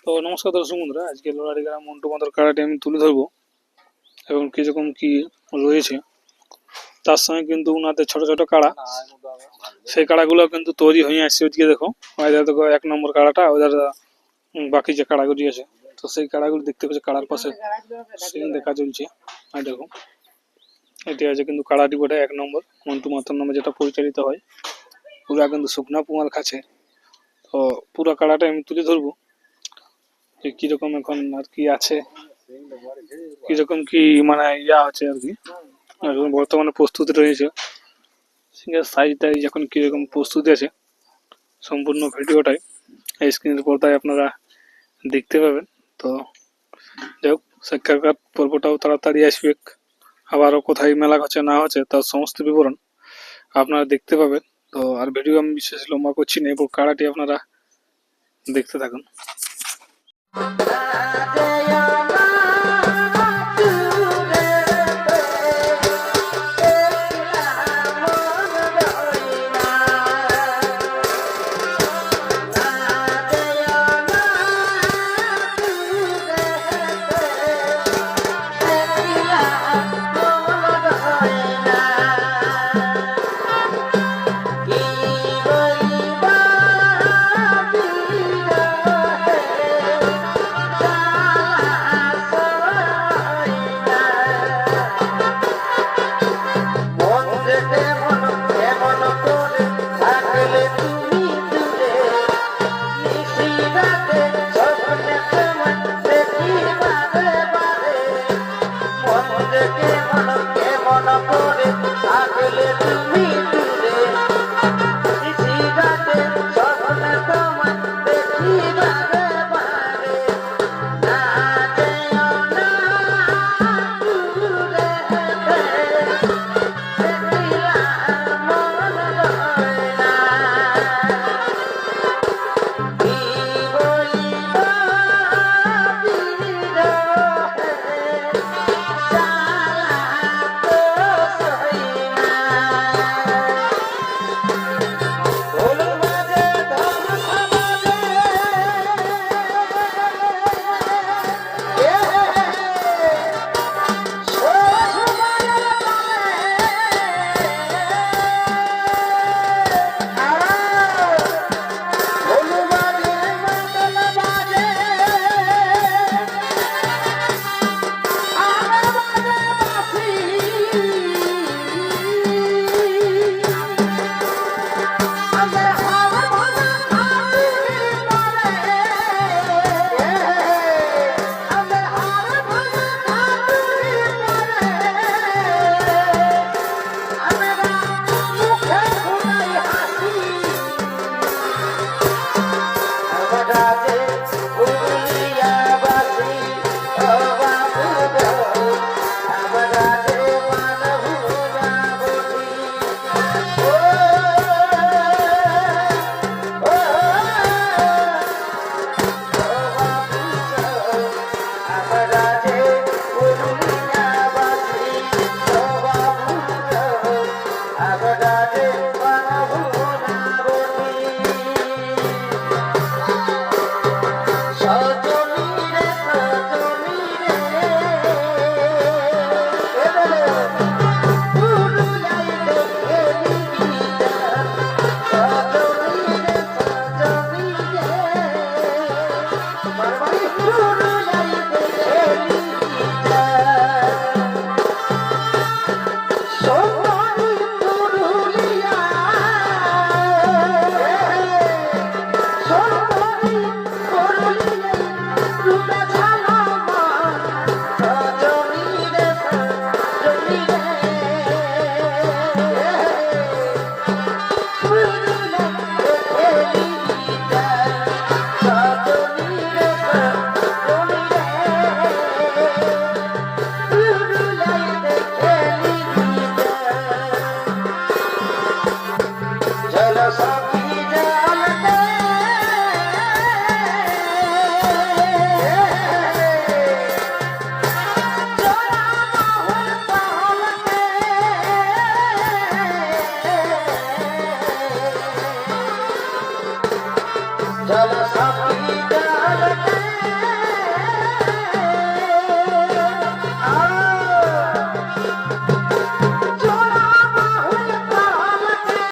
তো নমস্কার দর্শক বন্ধুরা, আজকে লোহারি গ্রাম মন্টু মাতার কাড়াটি আমি তুলে ধরবো এবং কিরকম কি রয়েছে। তার সঙ্গে কিন্তু উনাদের ছোট ছোট কাড়া, সেই কাড়াগুলো কিন্তু তৈরি হয়ে আসছে। ওইদিকে দেখো, ওইদিকে দেখো 1 নম্বর কাড়াটা, ওদের বাকি যে কাড়াগুলি আছে, তো সেই কাড়াগুলো দেখতে পাচ্ছি কাড়ার পাশে সিং দেখা চলছে। আর দেখো, এটি আছে কিন্তু কাড়াটি বটে 1 নম্বর মন্টু মাতার নামে যেটা পরিচালিত হয়, পুরা কিন্তু শুকনা পুমার কাছে। তো পুরো কাড়াটা আমি তুলে ধরবো যে কিরকম এখন আর কি আছে, কিরকম কি মানে ইয়া আছে আর কি। এখন বর্তমানে প্রস্তুতি রয়েছে, সিংহের সাইজ টাইজ এখন কিরকম প্রস্তুতি আছে, সম্পূর্ণ ভিডিওটাই এই স্ক্রিনের পর্দায় আপনারা দেখতে পাবেন। তো যাই হোক, সাক্ষাৎকার পর্বটাও তাড়াতাড়ি আসবে, আবারও কোথায় মেলা হচ্ছে না হচ্ছে তার সমস্ত বিবরণ আপনারা দেখতে পাবেন। তো আর ভিডিও আমি বিশেষ লম্বা করছি না, এবং কাড়াটি আপনারা দেখতে থাকুন।